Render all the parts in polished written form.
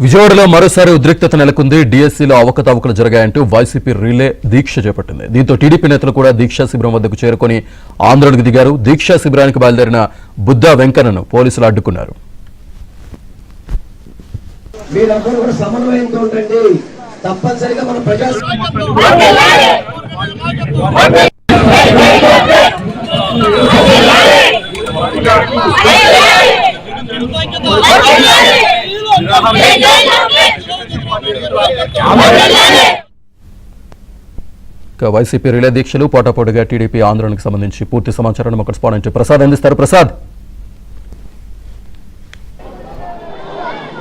విజయవాడలో మరోసారి ఉద్రిక్తత నెలకొంది. డిఎస్సీలో అవకతవకలు జరిగాయంటూ వైసీపీ రిలే దీక్ష చేపట్టింది. దీంతో టీడీపీ నేతలు కూడా దీక్షా శిబిరం వద్దకు చేరుకుని ఆందోళనకు దిగారు. దీక్షా శిబిరానికి బయలుదేరిన బుద్దా వెంకన్నను పోలీసులు అడ్డుకున్నారు. వైసీపీ రిలే దీక్షలు పోటాపోటీగా టీడీపీ ఆందోళనకు సంబంధించి పూర్తి సమాచారాన్ని మా కరెస్పాండెంట్ ప్రసాద్ అందిస్తారు. ప్రసాద్,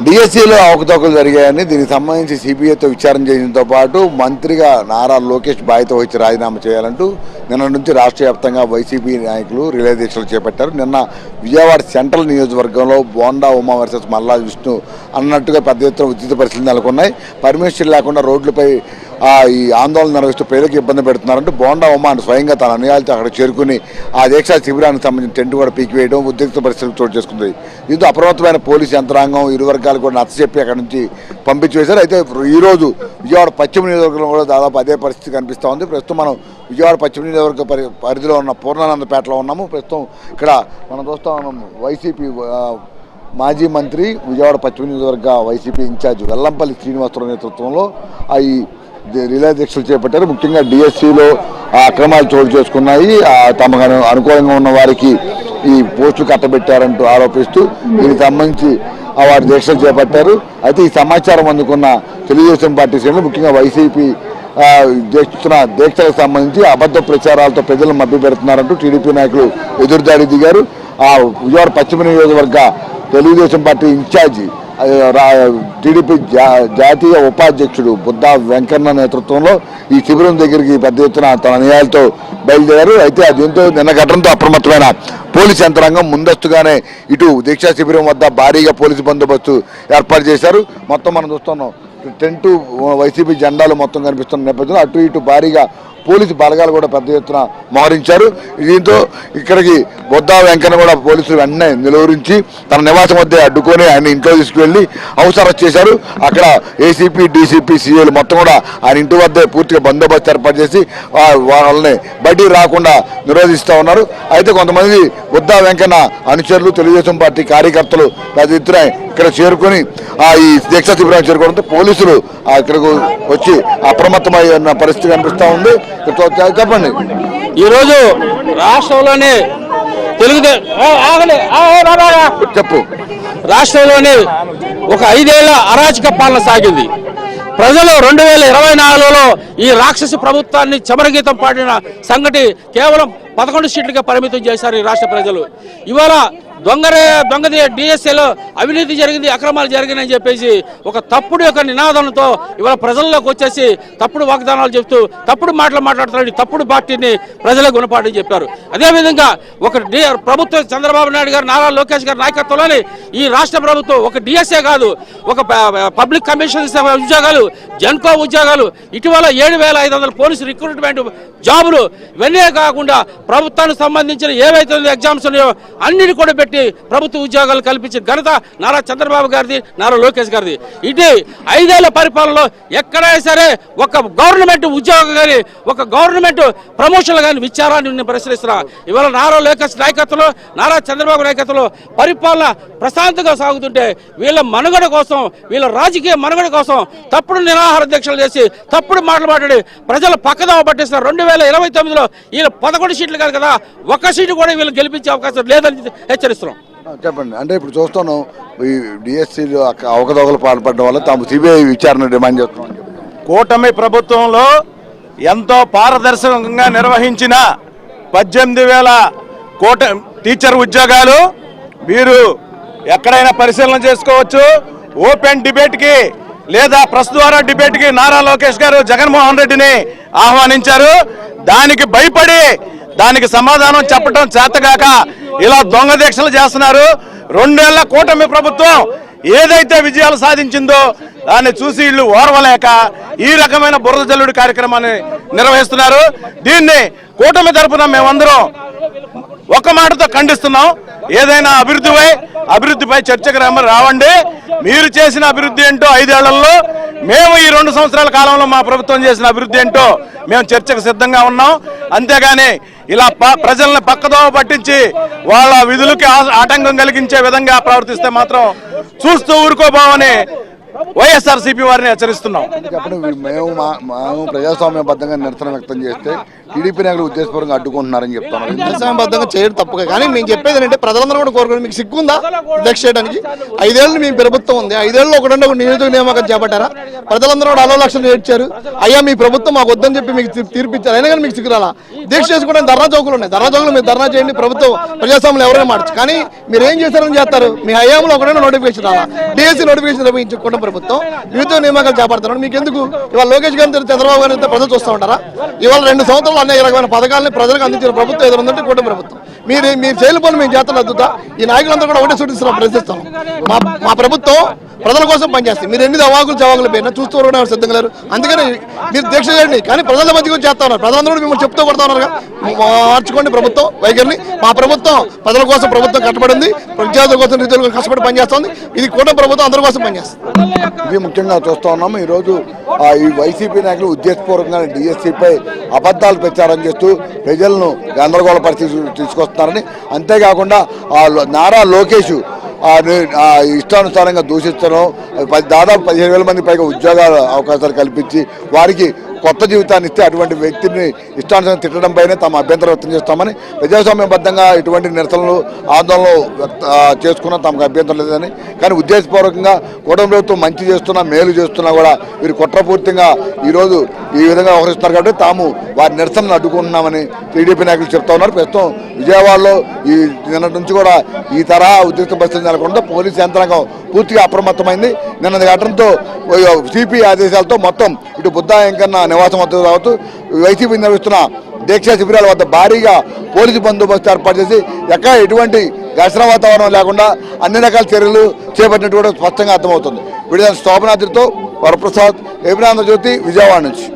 డిఎస్సీలో అవకతవకలు జరిగాయని దీనికి సంబంధించి సిబిఐతో విచారణ చేయడంతో పాటు మంత్రిగా నారా లోకేష్ బాధ్యత వహించి రాజీనామా చేయాలంటూ నిన్న నుంచి రాష్ట్ర వ్యాప్తంగా వైసీపీ నాయకులు రిలే దీక్షలు చేపట్టారు. నిన్న విజయవాడ సెంట్రల్ నియోజకవర్గంలో బోండా ఉమా వర్సెస్ మల్లా విష్ణు అన్నట్టుగా పెద్ద ఎత్తున ఉచిత పరిస్థితులు నెలకొన్నాయి. పర్మిషన్ లేకుండా రోడ్లపై ఈ ఆందోళన నిర్వహిస్తూ ప్రజలకు ఇబ్బంది పెడుతున్నారంటూ బోండా ఉమా స్వయంగా తన అనుయాయులతో అక్కడ చేరుకుని ఆ దీక్షా శిబిరానికి సంబంధించిన టెంట్ కూడా పీకివేయడం ఉద్రిక్త పరిస్థితులు చోటు చేసుకుంది. దీంతో అప్రమత్తమైన పోలీసు యంత్రాంగం ఇరు వర్గాలు కూడా నచ్చచెప్పి అక్కడి నుంచి పంపించి వేశారు. అయితే ఈరోజు విజయవాడ పశ్చిమ నియోజకవర్గంలో కూడా దాదాపు అదే పరిస్థితి కనిపిస్తూ ఉంది. ప్రస్తుతం మనం విజయవాడ పశ్చిమ నియోజకవర్గ పరిధిలో ఉన్న పూర్ణానందపేటలో ఉన్నాము. ప్రస్తుతం ఇక్కడ మనం చూస్తూ ఉన్నాము వైసీపీ మాజీ మంత్రి విజయవాడ పశ్చిమ నియోజకవర్గ వైసీపీ ఇన్ఛార్జ్ వెల్లంపల్లి శ్రీనివాసరావు నేతృత్వంలో ఈ రిలే దీక్షలు చేపట్టారు. ముఖ్యంగా డిఎస్సీలో అక్రమాలు చోటు చేసుకున్నాయి, తమకు అనుకూలంగా ఉన్న వారికి ఈ పోస్టులు కట్టబెట్టారంటూ ఆరోపిస్తూ దీనికి సంబంధించి వారి దీక్షలు చేపట్టారు. అయితే ఈ సమాచారం అందుకున్న తెలుగుదేశం పార్టీ శ్రేణులు ముఖ్యంగా వైసీపీ దీక్షలకు సంబంధించి అబద్ధ ప్రచారాలతో ప్రజలను మభ్యపెడుతున్నారంటూ టీడీపీ నాయకులు ఎదురుదాడి దిగారు. విజయవాడ పశ్చిమ నియోజకవర్గ తెలుగుదేశం పార్టీ ఇన్ఛార్జి టీడీపీ జాతీయ ఉపాధ్యక్షుడు బుద్దా వెంకన్న నేతృత్వంలో ఈ శిబిరం దగ్గరికి పెద్ద ఎత్తున తన అనుయాయులతో బయలుదేరారు. అయితే దీంతో నిన్న ఘటనతో అప్రమత్తమైన పోలీసు యంత్రాంగం ముందస్తుగానే ఇటు దీక్షా శిబిరం వద్ద భారీగా పోలీసు బందోబస్తు ఏర్పాటు చేశారు. మొత్తం మనం చూస్తున్నాం టెంటు వైసీపీ జెండాలు మొత్తం కనిపిస్తున్న నేపథ్యంలో అటు ఇటు భారీగా పోలీసు బలగాలు కూడా పెద్ద ఎత్తున మోహరించారు. దీంతో ఇక్కడికి బొద్దా వెంకన్న కూడా పోలీసులు వెంటనే నిలువరించి తన నివాసం వద్ద అడ్డుకొని ఆయన ఇంట్లో తీసుకువెళ్లి హౌస్ అరెస్ట్ చేశారు. అక్కడ ఏసీపీ డీసీపీ సీఏలు మొత్తం కూడా ఆయన ఇంటి వద్ద పూర్తిగా బందోబస్తు ఏర్పాటు చేసి వాళ్ళని బయటికి రాకుండా నిరోధిస్తూ ఉన్నారు. అయితే కొంతమంది బొద్దా వెంకన్న అనుచరులు తెలుగుదేశం పార్టీ కార్యకర్తలు పెద్ద ఎత్తున ఇక్కడ చేరుకొని ఈ దీక్షా శిబిరాన్ని చేరుకోవడంతో పోలీసులు ఇక్కడకు వచ్చి అప్రమత్తమైన పరిస్థితి కనిపిస్తూ ఉంది. చెప్పండి, ఈరోజు రాష్ట్రంలోని చెప్పు రాష్ట్రంలోని ఒక 5 ఏళ్ల అరాచక పాలన సాగింది. ప్రజలు 2024లో ఈ రాక్షస ప్రభుత్వాన్ని చమరగీతం పాడిన సంగతి కేవలం 11 సీట్లుగా పరిమితం చేశారు ఈ రాష్ట్ర ప్రజలు. ఇవాళ దొంగ డిఎస్ఏలో అవినీతి జరిగింది, అక్రమాలు జరిగినాయని చెప్పేసి ఒక తప్పుడు యొక్క నినాదంతో ఇవాళ ప్రజల్లోకి వచ్చేసి తప్పుడు వాగ్దానాలు చెప్తూ తప్పుడు మాటలు మాట్లాడుతున్నాడు. తప్పుడు పార్టీని ప్రజలకు గుణపాఠం చెప్పారు. అదేవిధంగా ఒక ప్రభుత్వం చంద్రబాబు నాయుడు గారు నారా లోకేష్ గారి నాయకత్వంలోని ఈ రాష్ట్ర ప్రభుత్వం ఒక డిఎస్ఏ కాదు, ఒక పబ్లిక్ కమిషన్ ఉద్యోగాలు, జెన్కో ఉద్యోగాలు, ఇటీవల 7,500 పోలీసు రిక్రూట్మెంట్ జాబులు, ఇవన్నీ కాకుండా ప్రభుత్వానికి సంబంధించిన ఏవైతే ఎగ్జామ్స్ ఉన్నాయో అన్నిటి కూడా పెట్టి ప్రభుత్వ ఉద్యోగాలు కల్పించిన ఘనత నారా చంద్రబాబు గారిది, నారా లోకేష్ గారిది. ఇది 5 ఏళ్ల పరిపాలనలో ఎక్కడైనా సరే ఒక గవర్నమెంట్ ఉద్యోగం కానీ ఒక గవర్నమెంట్ ప్రమోషన్లు కానీ విచారాన్ని నేను ప్రశ్నిస్తున్నా. ఇవాళ నారా లోకేష్ నాయకత్వంలో, నారా చంద్రబాబు నాయకత్వంలో పరిపాలన ప్రశాంతంగా సాగుతుంటే వీళ్ళ మనుగడ కోసం, వీళ్ళ రాజకీయ మనుగడ కోసం తప్పుడు నిరాహార దీక్షలు చేసి తప్పుడు మాటలు మాట్లాడి ప్రజలు పక్కదావ పట్టేస్తున్నారు. 2029లో వీళ్ళు 11 సీట్లు కాదు కదా, 1 సీటు కూడా వీళ్ళు గెలిపించే అవకాశం లేదని హెచ్చరిస్తున్నారు. చెప్పండి, అంటే ఇప్పుడు చూస్తాను ఈ డిఎస్సీలో అవకతవకలు పాల్పడడం వల్ల తాము సిబిఐ విచారణ డిమాండ్ చేస్తున్నాం. కూటమి ప్రభుత్వంలో ఎంతో పారదర్శకంగా నిర్వహించిన 18,000 టీచర్ ఉద్యోగాలు మీరు ఎక్కడైనా పరిశీలన చేసుకోవచ్చు. ఓపెన్ డిబేట్కి లేదా ప్రెస్ ద్వారా డిబేట్కి నారా లోకేష్ గారు జగన్మోహన్ రెడ్డిని ఆహ్వానించారు. దానికి భయపడి దానికి సమాధానం చెప్పడం చేతగాక ఇలా దొంగ దీక్షలు చేస్తున్నారు. 2 ఏళ్ల కూటమి ప్రభుత్వం ఏదైతే విజయాలు సాధించిందో దాన్ని చూసి వీళ్ళు ఓర్వలేక ఈ రకమైన బురద జల్లుడి కార్యక్రమాన్ని నిర్వహిస్తున్నారు. దీన్ని కూటమి తరపున మేమందరం ఒక మాటతో ఖండిస్తున్నాం. ఏదైనా అభివృద్ధిపై చర్చకు రావండి. మీరు చేసిన అభివృద్ధి ఏంటో 5 ఏళ్లలో, మేము ఈ 2 సంవత్సరాల కాలంలో మా ప్రభుత్వం చేసిన అభివృద్ధి ఏంటో మేము చర్చకు సిద్ధంగా ఉన్నాం. అంతేగాని ఇలా ప్రజల్ని పక్కదోవ పట్టించి వాళ్ళ విధులకి ఆటంకం కలిగించే విధంగా ప్రవర్తిస్తే మాత్రం చూస్తూ ఊరుకోబోమని వైఎస్ఆర్సీపీ వారిని హెచ్చరిస్తున్నాం. మేము ప్రజాస్వామ్యబద్ధంగా నిరసన వ్యక్తం చేస్తే టీడీపీ నాయకులు ఉద్దేశపూర్వకంగా అడ్డుకుంటున్నారని చెప్తాను. ప్రజాస్వామ్యబద్ధంగా చేయడం తప్పుగా, కానీ మేము చెప్పేది ఏంటంటే ప్రజలందరూ కూడా కోరుకోండి. మీకు సిగ్గుందా అధ్యక్ష చేయడానికి? 5 ఏళ్ళు మీ ప్రభుత్వం ఉంది, 5 ఏళ్ళు ఒకటి నియోజక నియామకం చేపట్టారా? ప్రజలందరూ కూడా 60 లక్షలు ఏడ్చారు. అయ్యా మీ ప్రభుత్వం మాకు వద్దని చెప్పి మీకు తీర్పిచ్చారు, అయినా కానీ మీకు సిగ్గురాలా? దీక్ష చేసుకోవడానికి ధర్నా చౌకులు ఉన్నాయి, ధర్నా చౌకులు మీరు ధర్నా చేయండి. ప్రభుత్వం ప్రజాస్వామ్యం ఎవరైనా మార్చు, కానీ మీరు ఏం చేశారని చేస్తారు? మీ హయాంలో ఒకటైనా నోటిఫికేషన్ రాలా? డిఎస్సీ నోటిఫికేషన్ నిర్వహించుకోవడం ప్రభుత్వం నిరుద్యోగ నియామకాలు చేపడతారు. మీకు ఎందుకు? ఇవాళ లోకేష్ గారిని చంద్రబాబు గారిని ప్రజలు చూస్తూ ఉంటారా? ఇవాళ 2 సంవత్సరాలు అనేక రకమైన పథకాలను ప్రజలకు అందించిన ప్రభుత్వం ఏదో ఉందంటే కూటమి ప్రభుత్వం. మీరు చేయని పనులు మేము చేస్తున్న అద్దుతా ఈ నాయకులందరూ కూడా ఒకటే సూటిస్తున్నాం, ప్రశ్నిస్తాం. మా ప్రభుత్వం ప్రజల కోసం పనిచేస్తాయి. మీరు ఎన్ని అవాకులు చవాకులు పోయినా చూస్తూ ఉండడం సిద్ధంగా లేరు. అందుకని మీరు దీక్ష చేయండి, కానీ ప్రజల మధ్య కూడా చేస్తా ఉన్నారు. ప్రజలందరూ మిమ్మల్ని చెప్తూ కొడతా ఉన్నారు. మార్చుకోండి ప్రభుత్వం వైఖరిని. మా ప్రభుత్వం ప్రజల కోసం ప్రభుత్వం కట్టబడింది, విద్యార్థుల కోసం నిధులు కష్టపడి పనిచేస్తుంది. ఇది కూటమి ప్రభుత్వం అందరి కోసం పనిచేస్తుంది. ఇది ముఖ్యంగా చూస్తూ ఉన్నాము. ఈరోజు ఈ వైసీపీ నాయకులు ఉద్దేశపూర్వకంగా డిఎస్సీపై అబద్ధాలు ప్రచారం చేస్తూ ప్రజలను గందరగోళ పరిస్థితి తీసుకొస్తున్నారని, అంతేకాకుండా నారా లోకేష్ ఇష్టానుసారంగా దూషించడం, దాదాపు 15,000 మంది పైగా ఉద్యోగాల అవకాశాలు కల్పించి వారికి కొత్త జీవితాన్ని ఇస్తే అటువంటి వ్యక్తిని ఇష్టానుసారం తిట్టడంపైనే తమ అభ్యంతరం వ్యక్తం చేస్తామని, ప్రజాస్వామ్యబద్ధంగా ఇటువంటి నిరసనలు ఆందోళనలు చేసుకున్నా తమకు అభ్యంతరం లేదని, కానీ ఉద్దేశపూర్వకంగా కూటమి ప్రభుత్వం మంచి చేస్తున్నా మేలు చేస్తున్నా కూడా వీరు కుట్రపూర్తిగా ఈరోజు ఈ విధంగా వ్యవహరిస్తున్నారు. కాబట్టి తాము వారి నిరసనను అడ్డుకుంటున్నామని టీడీపీ నాయకులు చెప్తా ఉన్నారు. ప్రస్తుతం విజయవాడలో ఈ నిన్నటి నుంచి కూడా ఈ తరహా ఉద్రిక్త పరిస్థితి నెలకొంటే పోలీసు యంత్రాంగం పూర్తిగా అప్రమత్తమైంది. నిన్న ఘటనతో సిపి ఆదేశాలతో మొత్తం ఇటు బుద్ధా వెంకన్న నివాసం వద్ద రావచ్చు వైసీపీ నిర్వహిస్తున్న దీక్షా శిబిరాల వద్ద భారీగా పోలీసు బందోబస్తు ఏర్పాటు చేసి ఎక్కడ ఎటువంటి ఘర్షణ వాతావరణం లేకుండా అన్ని రకాల చర్యలు చేపట్టినట్టు కూడా స్పష్టంగా అర్థమవుతుంది. విడుదల శోభనాద్రితో వరప్రసాద్, ఏబిరాంధ్రజ్యోతి, విజయవాడ నుంచి.